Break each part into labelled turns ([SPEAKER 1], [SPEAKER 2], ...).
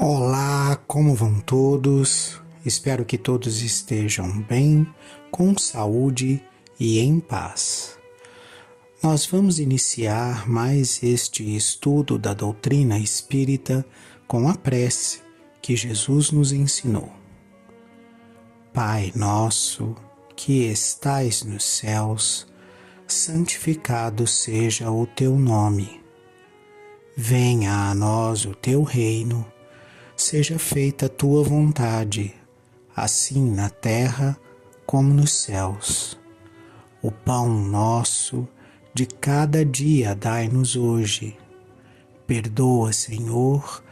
[SPEAKER 1] Olá, como vão todos? Espero que todos estejam bem, com saúde e em paz. Nós vamos iniciar mais este estudo da doutrina espírita com a prece que Jesus nos ensinou. Pai nosso, que estais nos céus, santificado seja o teu nome. Venha a nós o teu reino. Seja feita a tua vontade, assim na terra como nos céus. O pão nosso de cada dia dai-nos hoje. Perdoa, Senhor,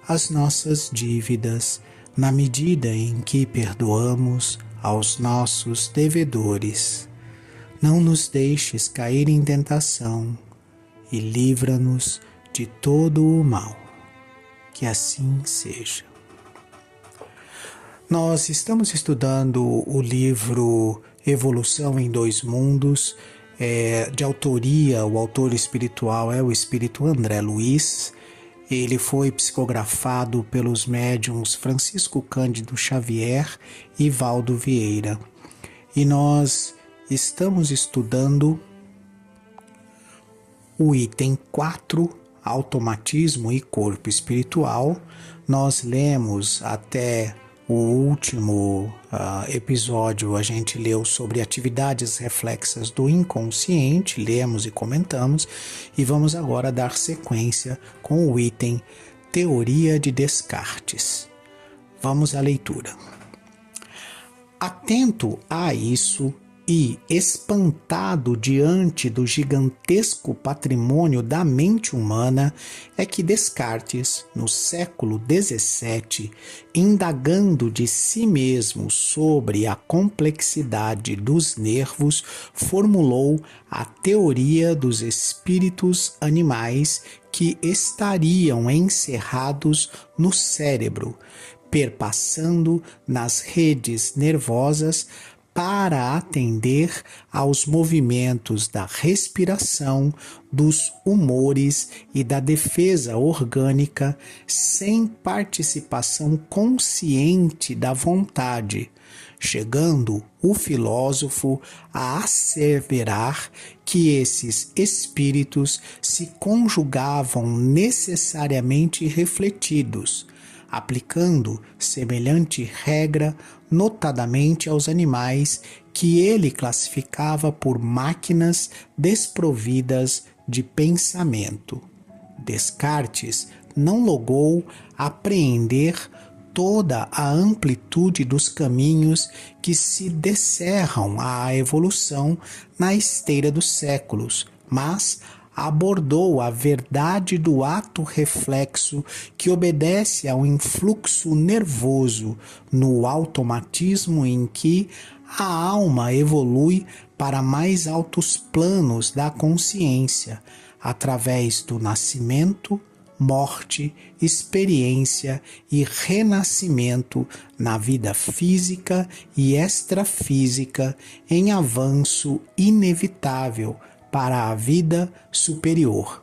[SPEAKER 1] as nossas dívidas, na medida em que perdoamos aos nossos devedores. Não nos deixes cair em tentação e livra-nos de todo o mal. Que assim seja. Nós estamos estudando o livro Evolução em Dois Mundos, de autoria, o autor espiritual é o espírito André Luiz. Ele foi psicografado pelos médiuns Francisco Cândido Xavier e Valdo Vieira. E nós estamos estudando o item 4, automatismo e corpo espiritual. Nós lemos até o último episódio, a gente leu sobre atividades reflexas do inconsciente, lemos e comentamos, e vamos agora dar sequência com o item Teoria de Descartes. Vamos à leitura. Atento a isso, e, espantado diante do gigantesco patrimônio da mente humana, é que Descartes, no século XVII, indagando de si mesmo sobre a complexidade dos nervos, formulou a teoria dos espíritos animais que estariam encerrados no cérebro, perpassando nas redes nervosas para atender aos movimentos da respiração, dos humores e da defesa orgânica, sem participação consciente da vontade, chegando o filósofo a asseverar que esses espíritos se conjugavam necessariamente refletidos, aplicando semelhante regra notadamente aos animais que ele classificava por máquinas desprovidas de pensamento. Descartes não logrou apreender toda a amplitude dos caminhos que se descerram à evolução na esteira dos séculos, mas abordou a verdade do ato reflexo que obedece ao influxo nervoso no automatismo em que a alma evolui para mais altos planos da consciência, através do nascimento, morte, experiência e renascimento na vida física e extrafísica em avanço inevitável para a vida superior.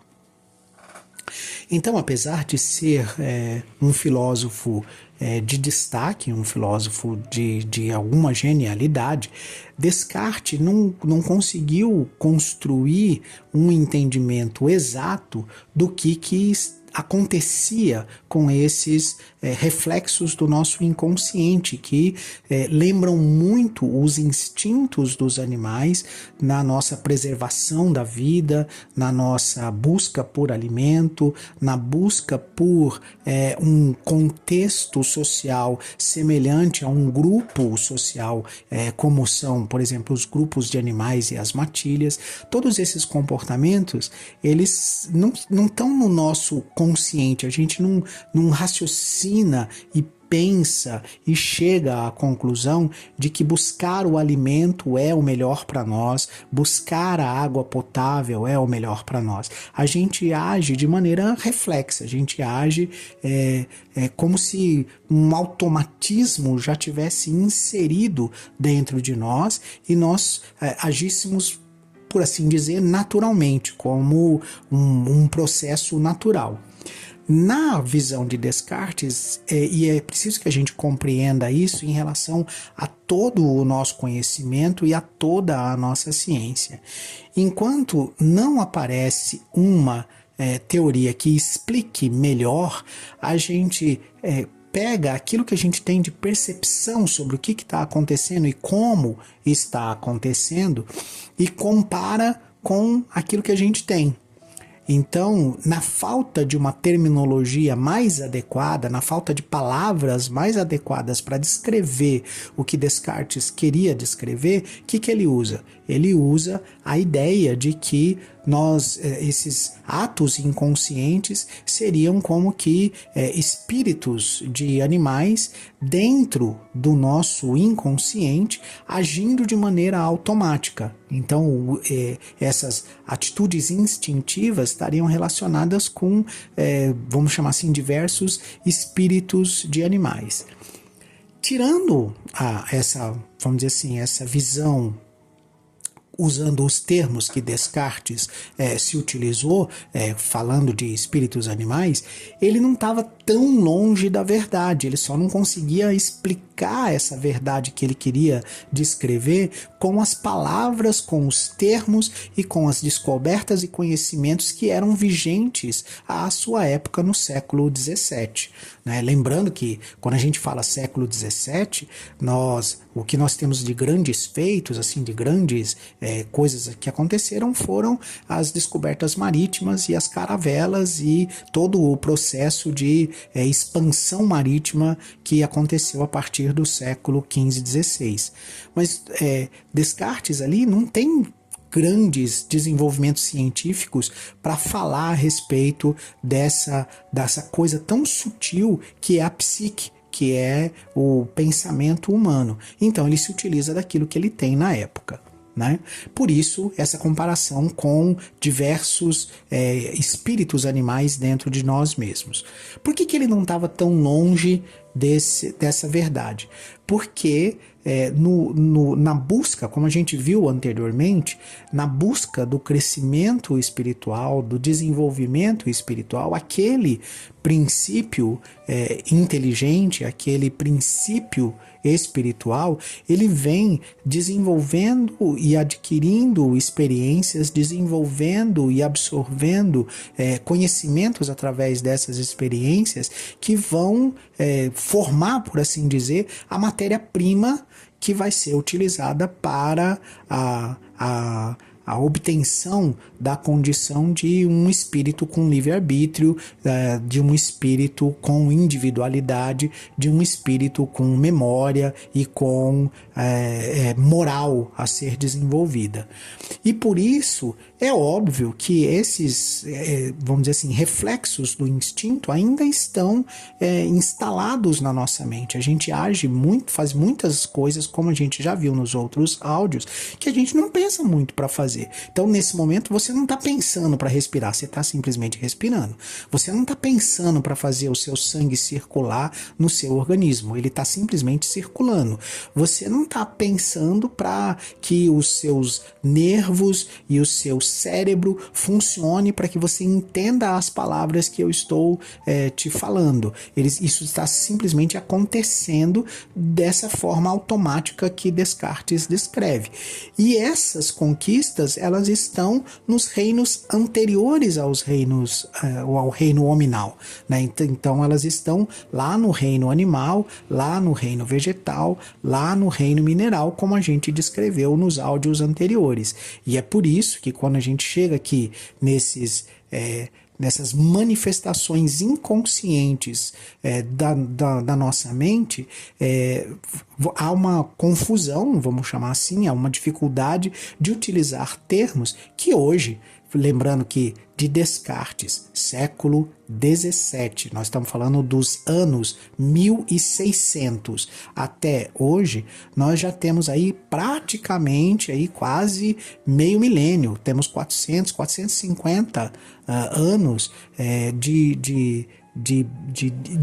[SPEAKER 1] Então, apesar de ser um filósofo de destaque, um filósofo de alguma genialidade, Descartes não conseguiu construir um entendimento exato do que acontecia com esses reflexos do nosso inconsciente, que lembram muito os instintos dos animais na nossa preservação da vida, na nossa busca por alimento, na busca por um contexto social semelhante a um grupo social, como são, por exemplo, os grupos de animais e as matilhas. Todos esses comportamentos, eles não estão no nosso consciente, a gente não raciocina e pensa e chega à conclusão de que buscar o alimento é o melhor para nós, buscar a água potável é o melhor para nós. A gente age de maneira reflexa, a gente age como se um automatismo já tivesse inserido dentro de nós e nós agíssemos, por assim dizer, naturalmente, como um processo natural. Na visão de Descartes, e é preciso que a gente compreenda isso em relação a todo o nosso conhecimento e a toda a nossa ciência. Enquanto não aparece uma teoria que explique melhor, a gente pega aquilo que a gente tem de percepção sobre o que está acontecendo e como está acontecendo e compara com aquilo que a gente tem. Então, na falta de uma terminologia mais adequada, na falta de palavras mais adequadas para descrever o que Descartes queria descrever, o que ele usa? Ele usa a ideia de que esses atos inconscientes seriam como que espíritos de animais dentro do nosso inconsciente agindo de maneira automática. Então, essas atitudes instintivas estariam relacionadas com, vamos chamar assim, diversos espíritos de animais. Tirando vamos dizer assim, essa visão usando os termos que Descartes se utilizou, falando de espíritos animais, ele não estava tão longe da verdade, ele só não conseguia explicar essa verdade que ele queria descrever com as palavras, com os termos e com as descobertas e conhecimentos que eram vigentes à sua época no século XVII. Né? Lembrando que quando a gente fala século XVII, o que nós temos de grandes feitos, assim, de grandes coisas que aconteceram foram as descobertas marítimas e as caravelas e todo o processo de expansão marítima que aconteceu a partir do século XV e XVI. Mas Descartes ali não tem grandes desenvolvimentos científicos para falar a respeito dessa coisa tão sutil que é a psique, que é o pensamento humano. Então ele se utiliza daquilo que ele tem na época. Né? Por isso, essa comparação com diversos espíritos animais dentro de nós mesmos. Por que ele não estava tão longe dessa verdade? Porque na busca, como a gente viu anteriormente, na busca do crescimento espiritual, do desenvolvimento espiritual, aquele princípio inteligente, aquele princípio espiritual, ele vem desenvolvendo e adquirindo experiências, desenvolvendo e absorvendo conhecimentos através dessas experiências que vão formar, por assim dizer, a matéria-prima que vai ser utilizada para a obtenção da condição de um espírito com livre-arbítrio, de um espírito com individualidade, de um espírito com memória e com moral a ser desenvolvida. E por isso é óbvio que esses, vamos dizer assim, reflexos do instinto ainda estão instalados na nossa mente. A gente age muito, faz muitas coisas, como a gente já viu nos outros áudios, que a gente não pensa muito para fazer. Então, nesse momento, você não está pensando para respirar, você está simplesmente respirando. Você não está pensando para fazer o seu sangue circular no seu organismo, ele está simplesmente circulando. Você não está pensando para que os seus nervos e o seu cérebro funcione para que você entenda as palavras que eu estou te falando. Isso está simplesmente acontecendo dessa forma automática que Descartes descreve. E essas conquistas, elas estão nos reinos anteriores ao reino hominal, né? Então elas estão lá no reino animal, lá no reino vegetal, lá no reino mineral, como a gente descreveu nos áudios anteriores. E é por isso que quando a gente chega aqui nessas manifestações inconscientes da nossa mente, há uma confusão, vamos chamar assim, há uma dificuldade de utilizar termos que hoje, lembrando que de Descartes, século XVII, nós estamos falando dos anos 1600 até hoje, nós já temos aí praticamente aí quase meio milênio, temos 450 anos de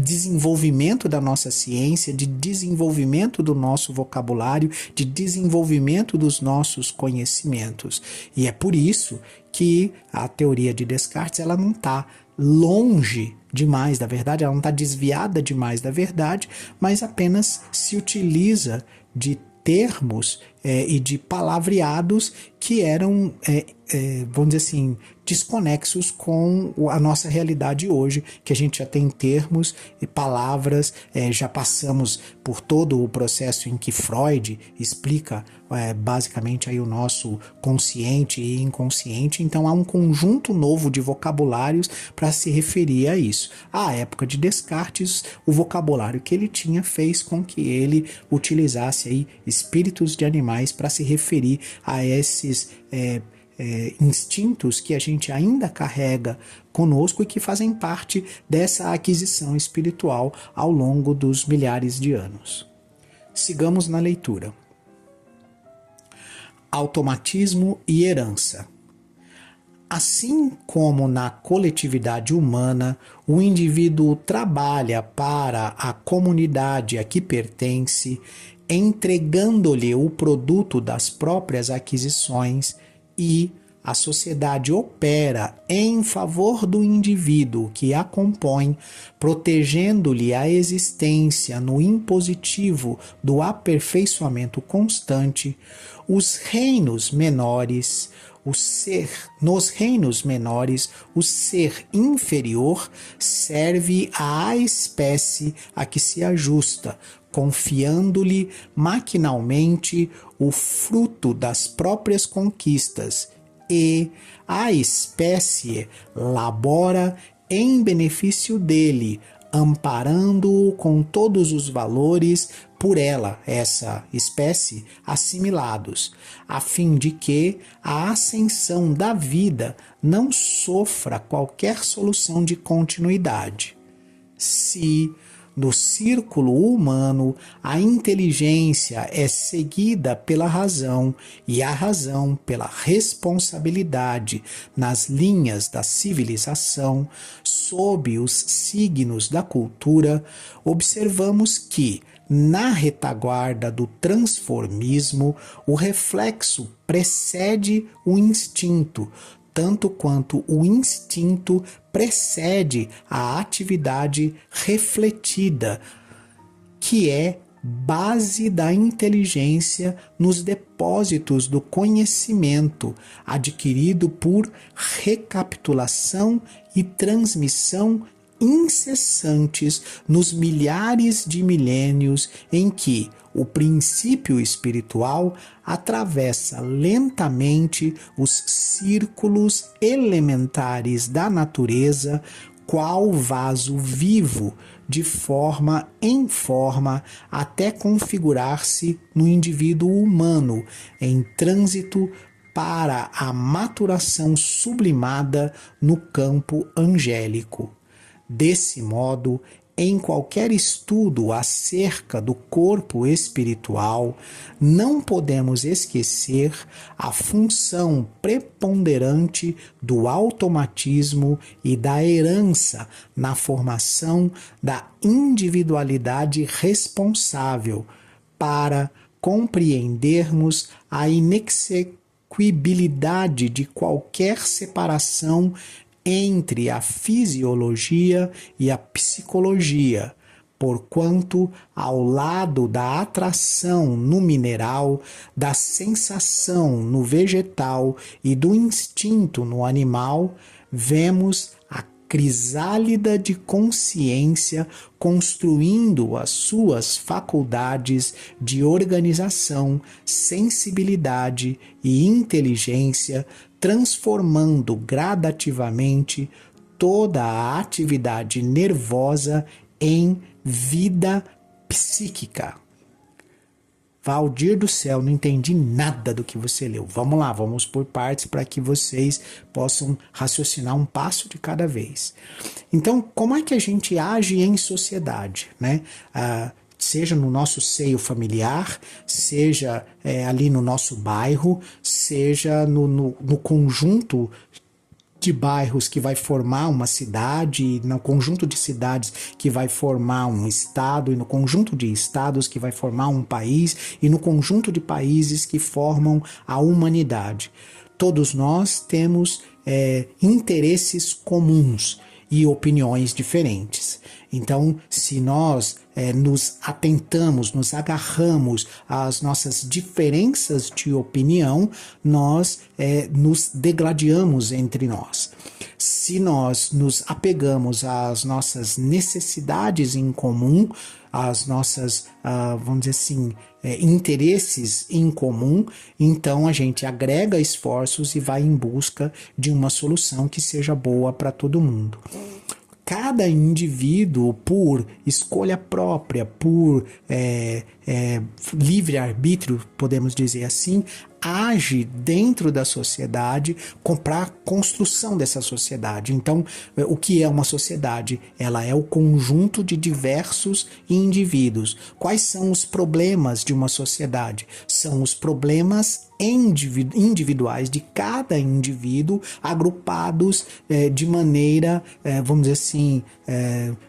[SPEAKER 1] desenvolvimento da nossa ciência, de desenvolvimento do nosso vocabulário, de desenvolvimento dos nossos conhecimentos. E é por isso que a teoria de Descartes ela não está longe demais da verdade, ela não está desviada demais da verdade, mas apenas se utiliza de termos e de palavreados que eram, vamos dizer assim, desconexos com a nossa realidade hoje, que a gente já tem termos e palavras, já passamos por todo o processo em que Freud explica basicamente aí o nosso consciente e inconsciente, então há um conjunto novo de vocabulários para se referir a isso. À época de Descartes, o vocabulário que ele tinha fez com que ele utilizasse aí espíritos de animais para se referir a esses instintos que a gente ainda carrega conosco e que fazem parte dessa aquisição espiritual ao longo dos milhares de anos. Sigamos na leitura. Automatismo e herança. Assim como na coletividade humana, o indivíduo trabalha para a comunidade a que pertence, entregando-lhe o produto das próprias aquisições, e a sociedade opera em favor do indivíduo que a compõe, protegendo-lhe a existência no impositivo do aperfeiçoamento constante. Nos reinos menores, o ser inferior serve à espécie a que se ajusta, confiando-lhe maquinalmente o fruto das próprias conquistas, e a espécie labora em benefício dele, amparando-o com todos os valores por ela, essa espécie, assimilados, a fim de que a ascensão da vida não sofra qualquer solução de continuidade. Se no círculo humano, a inteligência é seguida pela razão e a razão pela responsabilidade nas linhas da civilização, sob os signos da cultura, observamos que, na retaguarda do transformismo, o reflexo precede o instinto, tanto quanto o instinto precede a atividade refletida, que é base da inteligência nos depósitos do conhecimento adquirido por recapitulação e transmissão incessantes nos milhares de milênios em que o princípio espiritual atravessa lentamente os círculos elementares da natureza, qual vaso vivo, de forma em forma, até configurar-se no indivíduo humano, em trânsito para a maturação sublimada no campo angélico. Desse modo, em qualquer estudo acerca do corpo espiritual, não podemos esquecer a função preponderante do automatismo e da herança na formação da individualidade responsável, para compreendermos a inexequibilidade de qualquer separação entre a fisiologia e a psicologia, porquanto, ao lado da atração no mineral, da sensação no vegetal e do instinto no animal, vemos a crisálida de consciência construindo as suas faculdades de organização, sensibilidade e inteligência, transformando gradativamente toda a atividade nervosa em vida psíquica. Valdir do céu, não entendi nada do que você leu. Vamos lá, vamos por partes para que vocês possam raciocinar um passo de cada vez. Então, como é que a gente age em sociedade, né? Seja no nosso seio familiar, seja ali no nosso bairro, seja no conjunto de bairros que vai formar uma cidade, no conjunto de cidades que vai formar um estado, e no conjunto de estados que vai formar um país, e no conjunto de países que formam a humanidade. Todos nós temos interesses comuns, e opiniões diferentes. Então, se nós nos atentamos, nos agarramos às nossas diferenças de opinião, nós nos degladiamos entre nós. Se nós nos apegamos às nossas necessidades em comum, às nossas, vamos dizer assim, interesses em comum, então a gente agrega esforços e vai em busca de uma solução que seja boa para todo mundo. Cada indivíduo, por escolha própria, por livre-arbítrio, podemos dizer assim, age dentro da sociedade para a construção dessa sociedade. Então, o que é uma sociedade? Ela é o conjunto de diversos indivíduos. Quais são os problemas de uma sociedade? São os problemas individuais de cada indivíduo, agrupados de maneira, vamos dizer assim,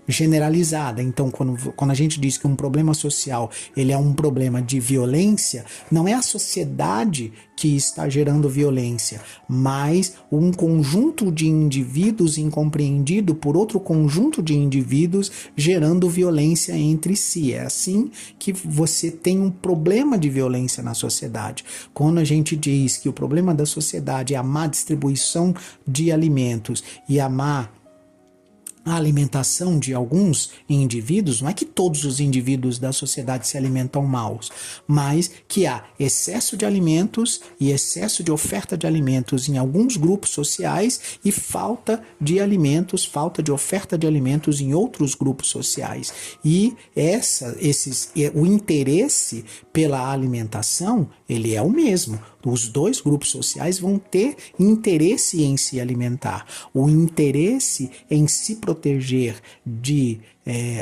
[SPEAKER 1] generalizada. Então, quando a gente diz que um problema social ele é um problema de violência, não é a sociedade que está gerando violência, mas um conjunto de indivíduos incompreendido por outro conjunto de indivíduos gerando violência entre si. É assim que você tem um problema de violência na sociedade. Quando a gente diz que o problema da sociedade é a má distribuição de alimentos e a alimentação de alguns indivíduos, não é que todos os indivíduos da sociedade se alimentam maus, mas que há excesso de alimentos e excesso de oferta de alimentos em alguns grupos sociais e falta de alimentos, falta de oferta de alimentos em outros grupos sociais. E o interesse pela alimentação, ele é o mesmo. Os dois grupos sociais vão ter interesse em se alimentar. O interesse em se proteger de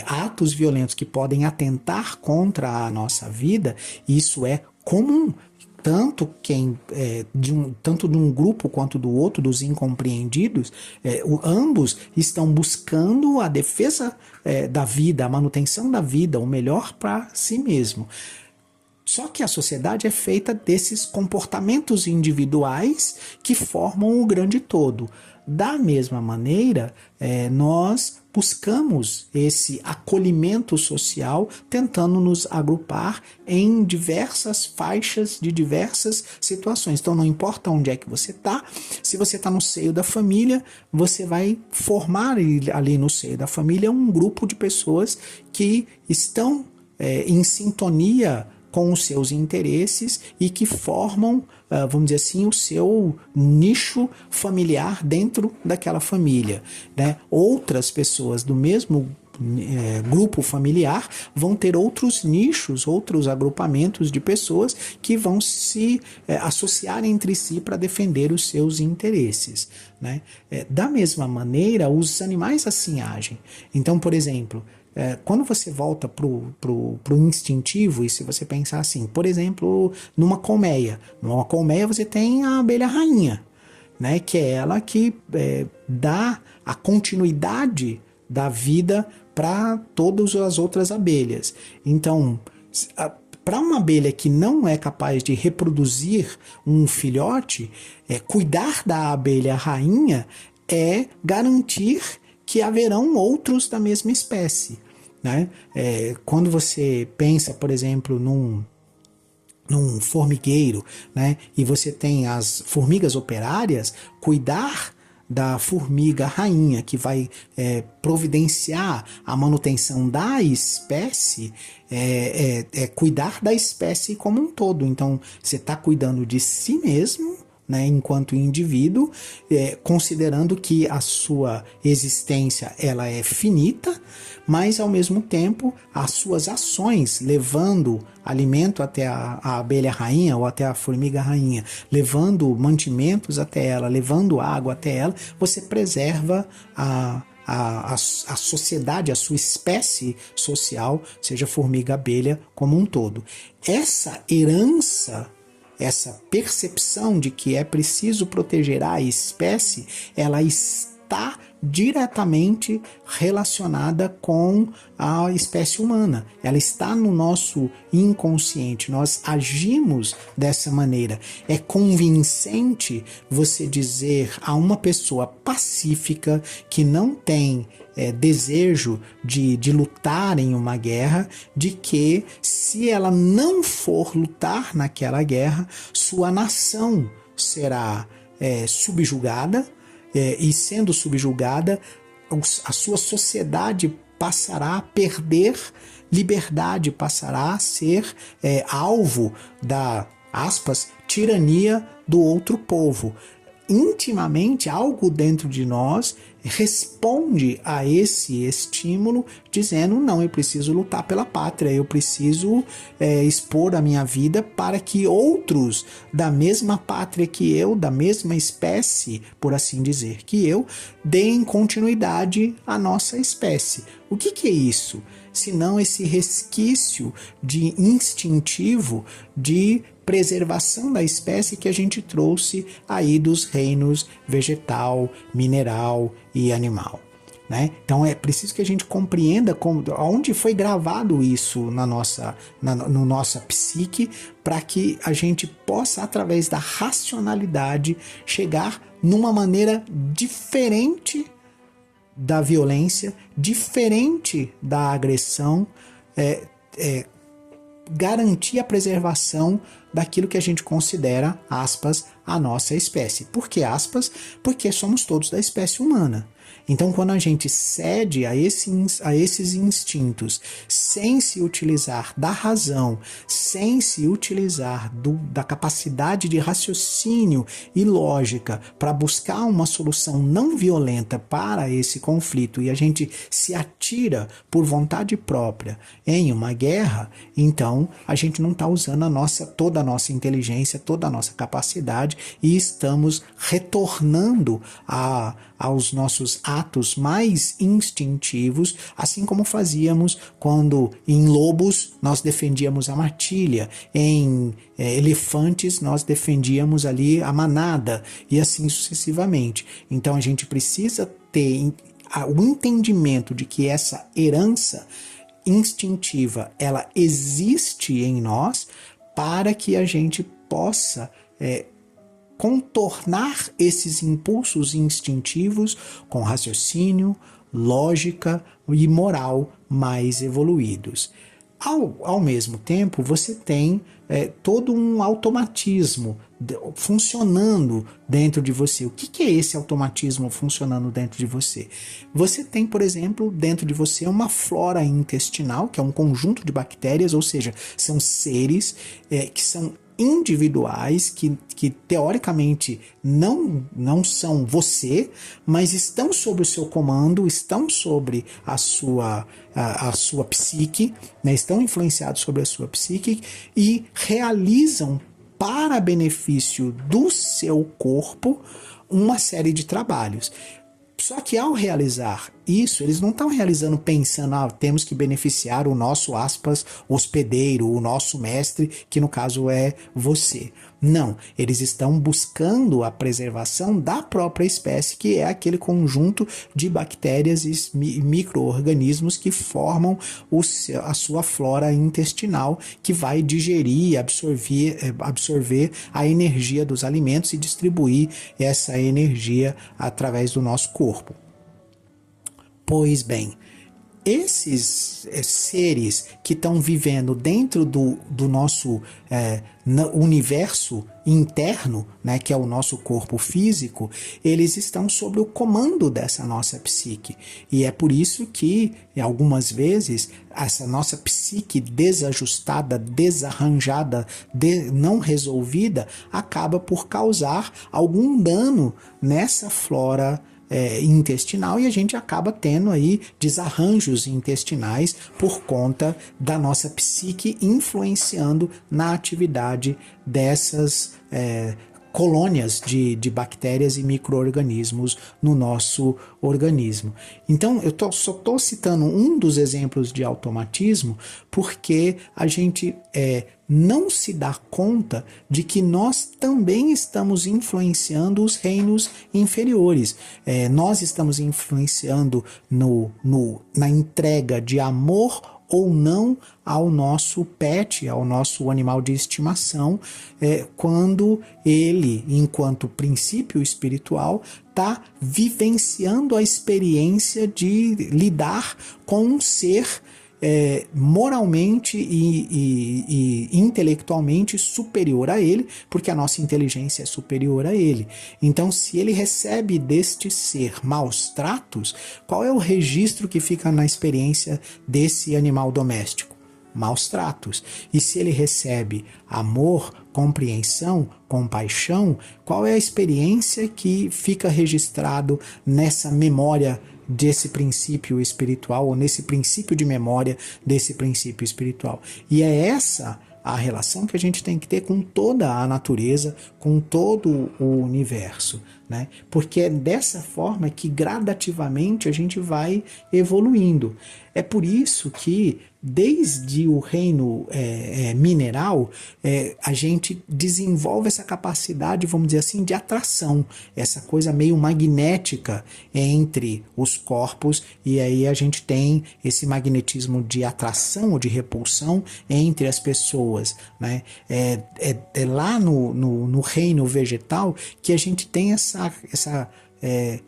[SPEAKER 1] atos violentos que podem atentar contra a nossa vida, isso é comum. Tanto de um grupo quanto do outro, dos incompreendidos, ambos estão buscando a defesa da vida, a manutenção da vida, o melhor para si mesmo. Só que a sociedade é feita desses comportamentos individuais que formam o grande todo. Da mesma maneira, nós buscamos esse acolhimento social, tentando nos agrupar em diversas faixas de diversas situações. Então, não importa onde é que você está, se você está no seio da família, você vai formar ali no seio da família um grupo de pessoas que estão em sintonia com os seus interesses e que formam, vamos dizer assim, o seu nicho familiar dentro daquela família, né? Outras pessoas do mesmo grupo familiar vão ter outros nichos, outros agrupamentos de pessoas que vão se associar entre si para defender os seus interesses, né? Da mesma maneira, os animais assim agem. Então, por exemplo, quando você volta pro instintivo, e se você pensar assim, por exemplo, numa colmeia você tem a abelha rainha, né, que é ela que dá a continuidade da vida para todas as outras abelhas. Então, para uma abelha que não é capaz de reproduzir um filhote, cuidar da abelha rainha é garantir que haverão outros da mesma espécie, né? Quando você pensa, por exemplo, num formigueiro, né, e você tem as formigas operárias, cuidar da formiga rainha, que vai providenciar a manutenção da espécie, cuidar da espécie como um todo. Então, você está cuidando de si mesmo, né, enquanto indivíduo, considerando que a sua existência ela é finita, mas ao mesmo tempo as suas ações levando alimento até a abelha rainha ou até a formiga rainha, levando mantimentos até ela, levando água até ela, você preserva a sociedade, a sua espécie social, seja formiga, abelha, como um todo. Essa herança, essa percepção de que é preciso proteger a espécie, ela está está diretamente relacionada com a espécie humana. Ela está no nosso inconsciente, nós agimos dessa maneira. É convincente você dizer a uma pessoa pacífica que não tem desejo de lutar em uma guerra, de que se ela não for lutar naquela guerra, sua nação será subjugada, e sendo subjugada, a sua sociedade passará a perder liberdade, passará a ser alvo da, aspas, tirania do outro povo. Intimamente, algo dentro de nós responde a esse estímulo, dizendo: não, eu preciso lutar pela pátria, eu preciso expor a minha vida para que outros da mesma pátria que eu, da mesma espécie, por assim dizer, que eu, deem continuidade à nossa espécie. O que é isso? Senão esse resquício de instintivo de preservação da espécie que a gente trouxe aí dos reinos vegetal, mineral e animal, né? Então é preciso que a gente compreenda onde foi gravado isso na nossa psique, para que a gente possa, através da racionalidade, chegar numa maneira diferente da violência, diferente da agressão, garantir a preservação daquilo que a gente considera, aspas, a nossa espécie. Por que aspas? Porque somos todos da espécie humana. Então, quando a gente cede a esses instintos, sem se utilizar da razão, sem se utilizar da capacidade de raciocínio e lógica para buscar uma solução não violenta para esse conflito, e a gente se atira por vontade própria em uma guerra, então a gente não está usando toda a nossa inteligência, toda a nossa capacidade, e estamos retornando aos nossos atos mais instintivos, assim como fazíamos quando em lobos nós defendíamos a matilha, em elefantes nós defendíamos ali a manada, e assim sucessivamente. Então a gente precisa ter o entendimento de que essa herança instintiva, ela existe em nós, para que a gente possa contornar esses impulsos instintivos com raciocínio, lógica e moral mais evoluídos. Ao mesmo tempo, você tem todo um automatismo funcionando dentro de você. O que é esse automatismo funcionando dentro de você? Você tem, por exemplo, dentro de você uma flora intestinal, que é um conjunto de bactérias, ou seja, são seres que são individuais, que teoricamente não são você, mas estão sob o seu comando, estão sobre a sua psique, né? Estão influenciados sobre a sua psique e realizam, para benefício do seu corpo, uma série de trabalhos. Só que ao realizar isso, eles não estão realizando pensando, temos que beneficiar o nosso, aspas, hospedeiro, o nosso mestre, que no caso é você. Não, eles estão buscando a preservação da própria espécie, que é aquele conjunto de bactérias e micro-organismos que formam a sua flora intestinal, que vai digerir e absorver a energia dos alimentos e distribuir essa energia através do nosso corpo. Pois bem, esses seres que estão vivendo dentro do nosso universo interno, né, que é o nosso corpo físico, eles estão sob o comando dessa nossa psique. E é por isso que, algumas vezes, essa nossa psique desajustada, desarranjada, não resolvida, acaba por causar algum dano nessa flora intestinal, e a gente acaba tendo aí desarranjos intestinais por conta da nossa psique influenciando na atividade dessas colônias de bactérias e micro-organismos no nosso organismo. Então, só estou citando um dos exemplos de automatismo porque a gente não se dá conta de que nós também estamos influenciando os reinos inferiores. Nós estamos influenciando na entrega de amor ou não ao nosso pet, ao nosso animal de estimação, quando ele, enquanto princípio espiritual, está vivenciando a experiência de lidar com um ser moralmente e intelectualmente superior a ele, porque a nossa inteligência é superior a ele. Então, se ele recebe deste ser maus tratos, qual é o registro que fica na experiência desse animal doméstico? Maus tratos. E se ele recebe amor, compreensão, compaixão, qual é a experiência que fica registrado nessa memória desse princípio espiritual, ou nesse princípio de memória desse princípio espiritual? E é essa a relação que a gente tem que ter com toda a natureza, com todo o universo, né? Porque é dessa forma que gradativamente a gente vai evoluindo. É por isso que desde o reino mineral, a gente desenvolve essa capacidade, vamos dizer assim, de atração, essa coisa meio magnética entre os corpos, e aí a gente tem esse magnetismo de atração ou de repulsão entre as pessoas, né? É lá no reino vegetal que a gente tem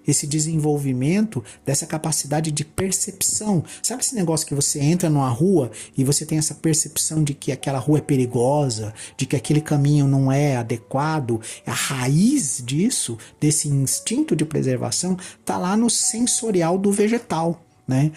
[SPEAKER 1] esse desenvolvimento dessa capacidade de percepção. Sabe esse negócio que você entra numa rua e você tem essa percepção de que aquela rua é perigosa, de que aquele caminho não é adequado? A raiz disso, desse instinto de preservação, está lá no sensorial do vegetal, né?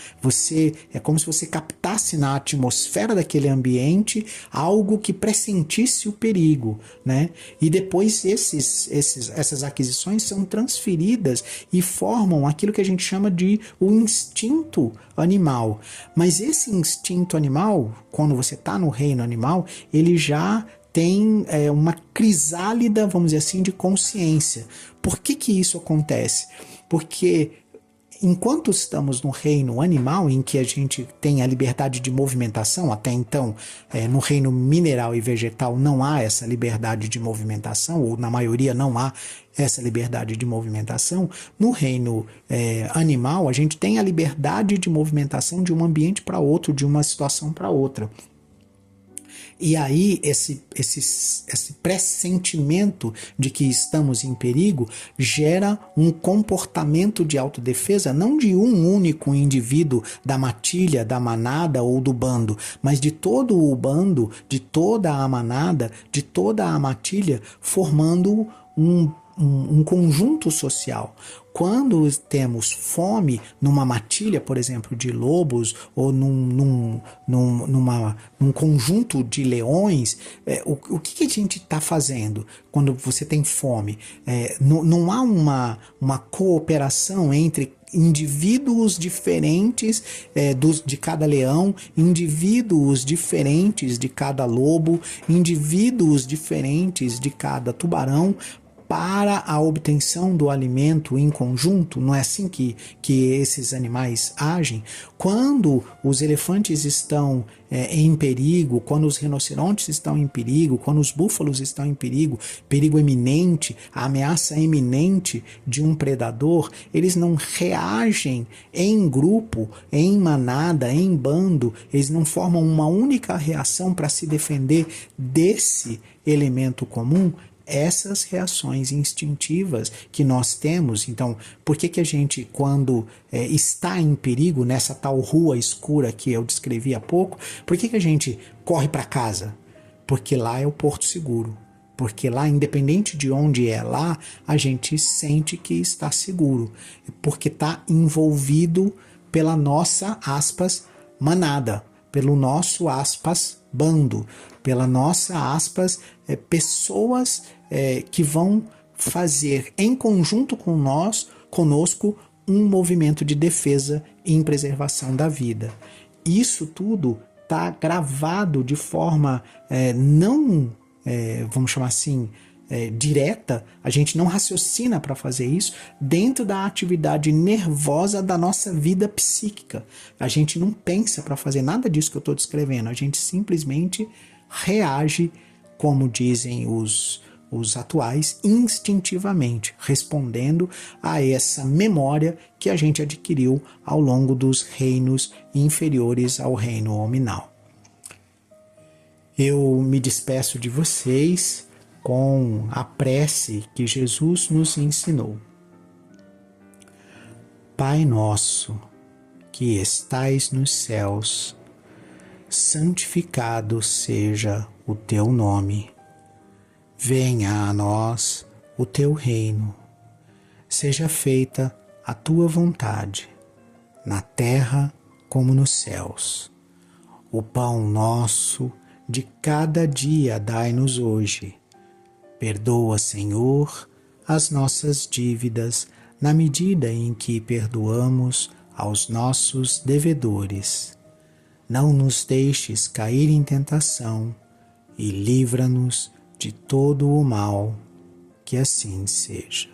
[SPEAKER 1] É como se você captasse na atmosfera daquele ambiente algo que pressentisse o perigo, né? E depois essas aquisições são transferidas e formam aquilo que a gente chama de o instinto animal. Mas esse instinto animal, quando você está no reino animal, ele já tem uma crisálida, vamos dizer assim, de consciência. Por que isso acontece? Porque enquanto estamos no reino animal, em que a gente tem a liberdade de movimentação, até então no reino mineral e vegetal não há essa liberdade de movimentação, ou na maioria não há essa liberdade de movimentação, no reino animal a gente tem a liberdade de movimentação de um ambiente para outro, de uma situação para outra. E aí esse pressentimento de que estamos em perigo gera um comportamento de autodefesa, não de um único indivíduo da matilha, da manada ou do bando, mas de todo o bando, de toda a manada, de toda a matilha, formando um conjunto social. Quando temos fome numa matilha, por exemplo, de lobos, ou num conjunto de leões, o que a gente está fazendo quando você tem fome? Não há uma cooperação entre indivíduos diferentes de cada leão, indivíduos diferentes de cada lobo, indivíduos diferentes de cada tubarão, para a obtenção do alimento em conjunto. Não é assim que esses animais agem? Quando os elefantes estão em perigo, quando os rinocerontes estão em perigo, quando os búfalos estão em perigo, perigo eminente, a ameaça eminente de um predador, eles não reagem em grupo, em manada, em bando, eles não formam uma única reação para se defender desse elemento comum. Essas reações instintivas que nós temos. Então, por que a gente, quando está em perigo, nessa tal rua escura que eu descrevi há pouco, por que a gente corre para casa? Porque lá é o porto seguro. Porque lá, independente de onde é lá, a gente sente que está seguro. Porque está envolvido pela nossa, aspas, manada, pelo nosso, aspas, bando, pela nossa, aspas, pessoas que vão fazer em conjunto conosco, um movimento de defesa e preservação da vida. Isso tudo está gravado de forma não, vamos chamar assim, direta, a gente não raciocina para fazer isso dentro da atividade nervosa da nossa vida psíquica. A gente não pensa para fazer nada disso que eu estou descrevendo, a gente simplesmente reage, como dizem os atuais, instintivamente, respondendo a essa memória que a gente adquiriu ao longo dos reinos inferiores ao reino hominal. Eu me despeço de vocês com a prece que Jesus nos ensinou. Pai nosso, que estais nos céus, santificado seja o teu nome. Venha a nós o teu reino. Seja feita a tua vontade, na terra como nos céus. O pão nosso de cada dia dai-nos hoje. Perdoa, Senhor, as nossas dívidas, na medida em que perdoamos aos nossos devedores. Não nos deixes cair em tentação e livra-nos de todo o mal, que assim seja.